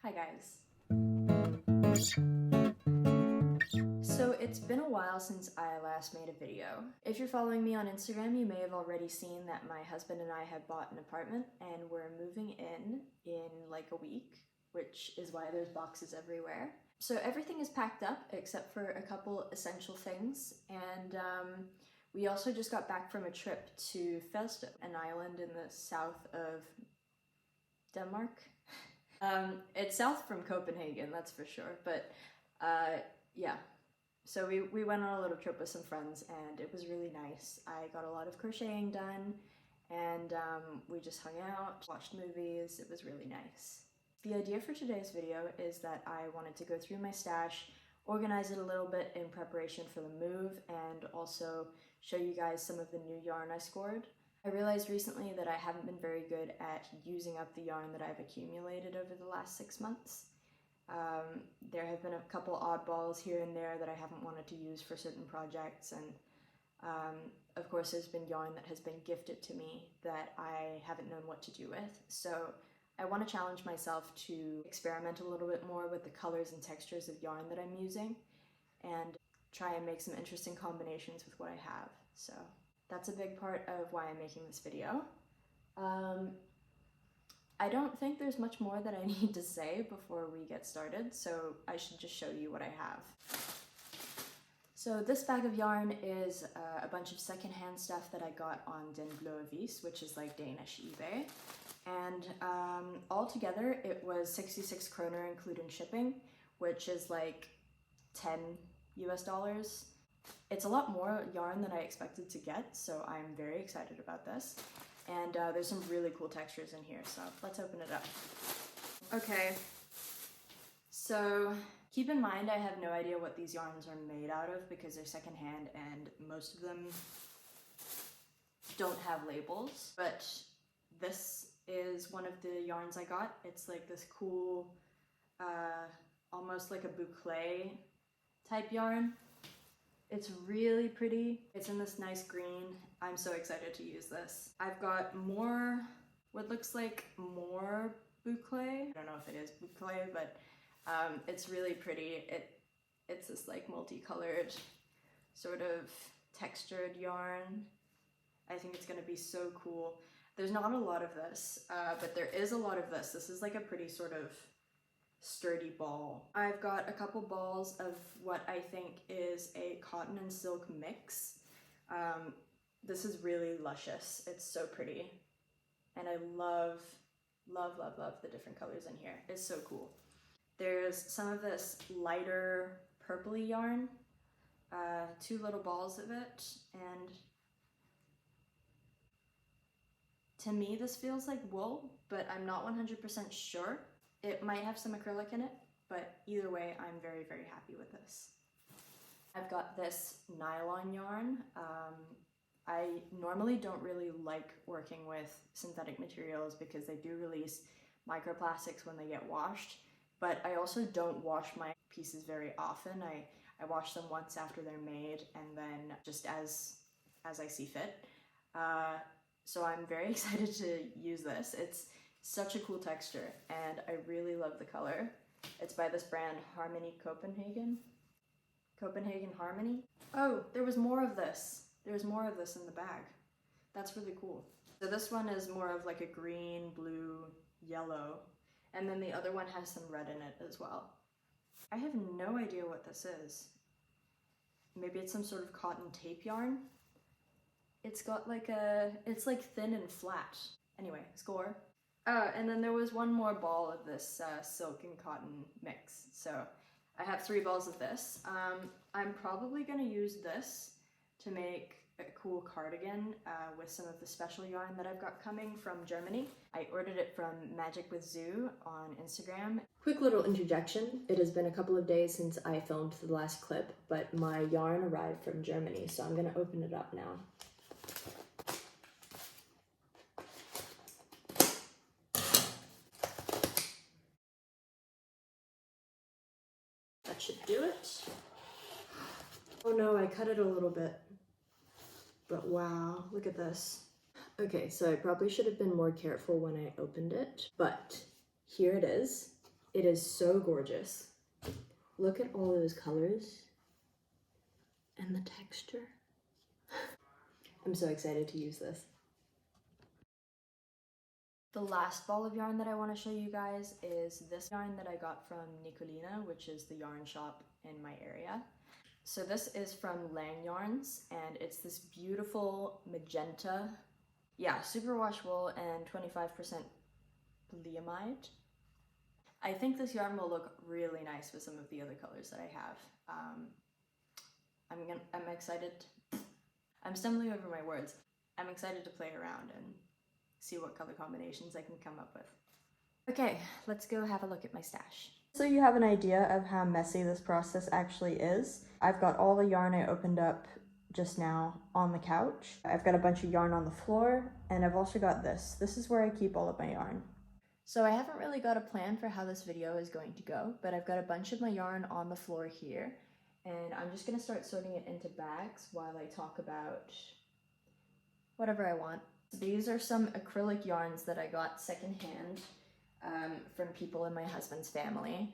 Hi guys. So it's been a while since I last made a video. If you're following me on Instagram, you may have already seen that my husband and I have bought an apartment and we're moving in like a week, which is why there's boxes everywhere. So everything is packed up except for a couple essential things, and we also just got back from a trip to Falster, an island in the south of Denmark. It's south from Copenhagen, that's for sure, but yeah. So we went on a little trip with some friends and it was really nice. I got a lot of crocheting done and we just hung out, watched movies. It was really nice. The idea for today's video is that I wanted to go through my stash, organize it a little bit in preparation for the move, and also show you guys some of the new yarn I scored. I realized recently that I haven't been very good at using up the yarn that I've accumulated over the last 6 months. There have been a couple oddballs here and there that I haven't wanted to use for certain projects, and of course there's been yarn that has been gifted to me that I haven't known what to do with. So I want to challenge myself to experiment a little bit more with the colors and textures of yarn that I'm using and try and make some interesting combinations with what I have. So that's a big part of why I'm making this video. I don't think there's much more that I need to say before we get started, so I should just show you what I have. So this bag of yarn is a bunch of secondhand stuff that I got on linktr.ee, which is like Danish eBay. And all together it was 66 kroner including shipping, which is like $10 US. It's a lot more yarn than I expected to get, so I'm very excited about this. And there's some really cool textures in here, so let's open it up. Okay, so keep in mind I have no idea what these yarns are made out of because they're secondhand and most of them don't have labels, but this is one of the yarns I got. It's like this cool, almost like a boucle type yarn. It's really pretty. It's in this nice green. I'm so excited to use this. I've got more, what looks like more boucle. I don't know if it is boucle, but it's really pretty. It's this like multicolored sort of textured yarn. I think it's gonna be so cool. There's not a lot of this, but there is a lot of this. This is like a pretty sort of sturdy ball. I've got a couple balls of what I think is a cotton and silk mix. This is really luscious. It's so pretty. And I love, love, love, love the different colors in here. It's so cool. There's some of this lighter purpley yarn, 2 little balls of it, and to me this feels like wool, but I'm not 100% sure. It might have some acrylic in it, but either way, I'm very, very happy with this. I've got this nylon yarn. I normally don't really like working with synthetic materials because they do release microplastics when they get washed, but I also don't wash my pieces very often. I wash them once after they're made and then just as I see fit. So I'm very excited to use this. It's such a cool texture and I really love the color. It's by this brand Harmony Copenhagen Harmony. Oh, there was more of this. There's more of this in the bag. That's really cool. So this one is more of like a green, blue, yellow, and then the other one has some red in it as well. I have no idea what this is. Maybe it's some sort of cotton tape yarn. It's got like it's like thin and flat. Anyway, score. Oh, and then there was one more ball of this silk and cotton mix. So I have 3 balls of this. I'm probably gonna use this to make a cool cardigan with some of the special yarn that I've got coming from Germany. I ordered it from Magic with Zoo on Instagram. Quick little interjection. It has been a couple of days since I filmed the last clip, but my yarn arrived from Germany, so I'm gonna open it up now. That should do it. Oh no, I cut it a little bit. But wow, look at this. Okay, so I probably should have been more careful when I opened it, but here it is. It is so gorgeous. Look at all those colors and the texture. I'm so excited to use this. The last ball of yarn that I want to show you guys is this yarn that I got from Nicolina, which is the yarn shop in my area. So this is from Lang Yarns, and it's this beautiful magenta, yeah, superwash wool and 25% polyamide. I think this yarn will look really nice with some of the other colors that I have. I'm excited. I'm stumbling over my words. I'm excited to play around and see what color combinations I can come up with. Okay, let's go have a look at my stash. So you have an idea of how messy this process actually is. I've got all the yarn I opened up just now on the couch. I've got a bunch of yarn on the floor, and I've also got this. This is where I keep all of my yarn. So I haven't really got a plan for how this video is going to go, but I've got a bunch of my yarn on the floor here, and I'm just gonna start sorting it into bags while I talk about whatever I want. These are some acrylic yarns that I got secondhand from people in my husband's family.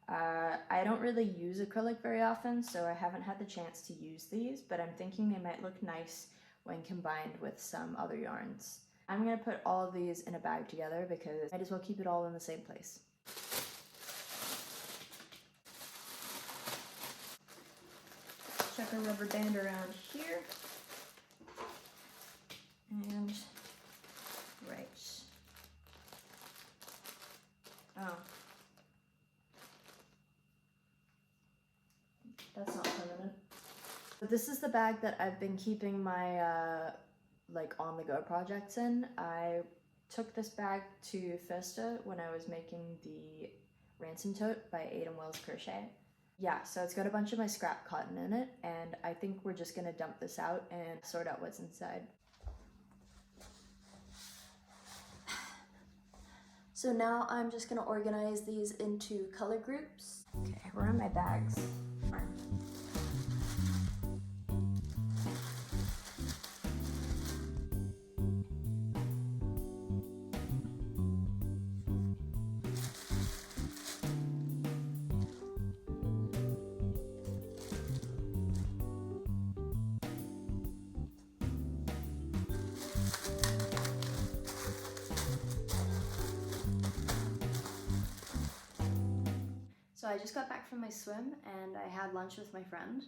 I don't really use acrylic very often, so I haven't had the chance to use these, but I'm thinking they might look nice when combined with some other yarns. I'm gonna put all of these in a bag together because I might as well keep it all in the same place. Chuck a rubber band around here. And right. Oh. That's not permanent. But this is the bag that I've been keeping my like on-the-go projects in. I took this bag to Festa when I was making the ransom tote by Aidan Wells Crochet. Yeah, so it's got a bunch of my scrap cotton in it, and I think we're just gonna dump this out and sort out what's inside. So now I'm just gonna organize these into color groups. Okay, where are my bags? So I just got back from my swim and I had lunch with my friend.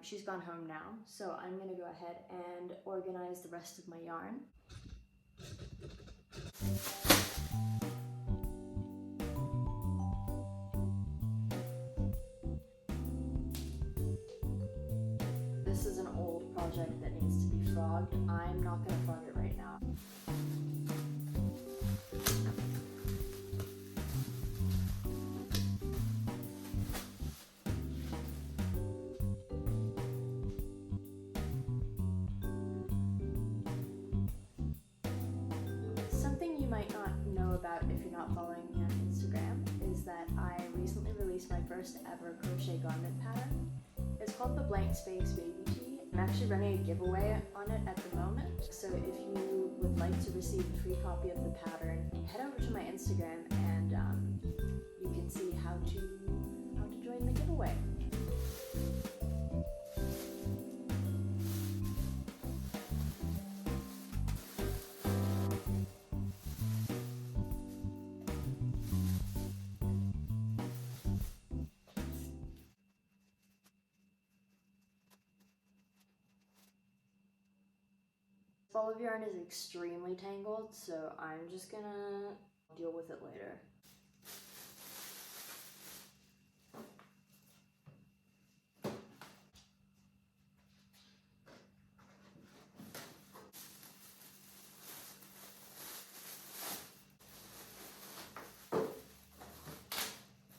She's gone home now, so I'm gonna go ahead and organize the rest of my yarn. This is an old project that needs to be frogged. I'm not gonna frog it right now. Something you might not know about if you're not following me on Instagram is that I recently released my first ever crochet garment pattern. It's called the Blank Space Baby Tee. I'm actually running a giveaway on it at the moment, so if you would like to receive a free copy of the pattern, head over to my Instagram and you can see how to join the giveaway. Ball of yarn is extremely tangled, so I'm just gonna deal with it later.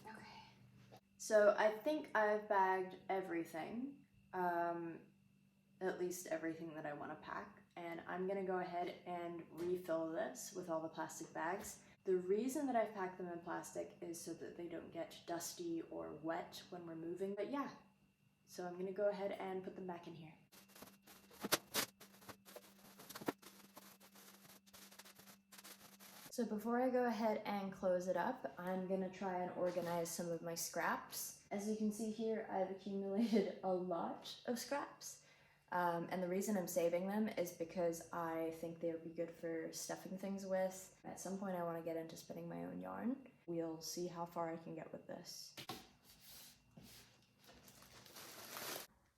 Okay. So I think I've bagged everything, at least everything that I want to pack. And I'm gonna go ahead and refill this with all the plastic bags. The reason that I've packed them in plastic is so that they don't get dusty or wet when we're moving. But yeah, so I'm gonna go ahead and put them back in here. So before I go ahead and close it up, I'm gonna try and organize some of my scraps. As you can see here, I've accumulated a lot of scraps. And the reason I'm saving them is because I think they would be good for stuffing things with. At some point I want to get into spinning my own yarn. We'll see how far I can get with this.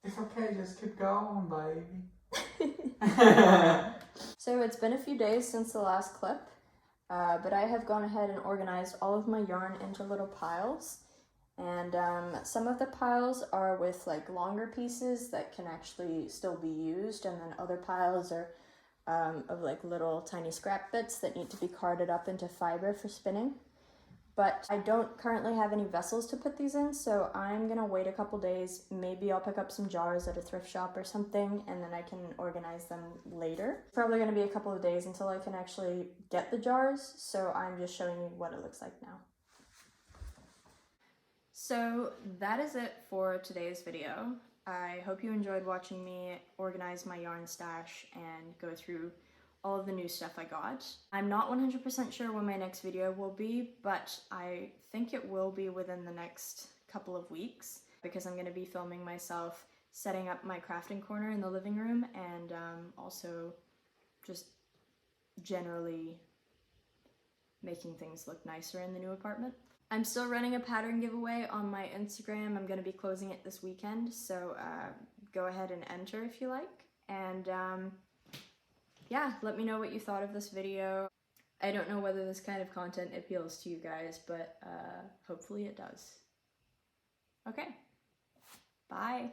It's okay, just keep going, baby. So it's been a few days since the last clip, but I have gone ahead and organized all of my yarn into little piles. And some of the piles are with like longer pieces that can actually still be used, and then other piles are of like little tiny scrap bits that need to be carded up into fiber for spinning. But I don't currently have any vessels to put these in, so I'm gonna wait a couple days. Maybe I'll pick up some jars at a thrift shop or something, and then I can organize them later. It's probably gonna be a couple of days until I can actually get the jars, so I'm just showing you what it looks like now. So that is it for today's video. I hope you enjoyed watching me organize my yarn stash and go through all of the new stuff I got. I'm not 100% sure when my next video will be, but I think it will be within the next couple of weeks, because I'm going to be filming myself setting up my crafting corner in the living room, and also just generally making things look nicer in the new apartment. I'm still running a pattern giveaway on my Instagram. I'm going to be closing it this weekend, so go ahead and enter if you like. And yeah, let me know what you thought of this video. I don't know whether this kind of content appeals to you guys, but hopefully it does. Okay, bye.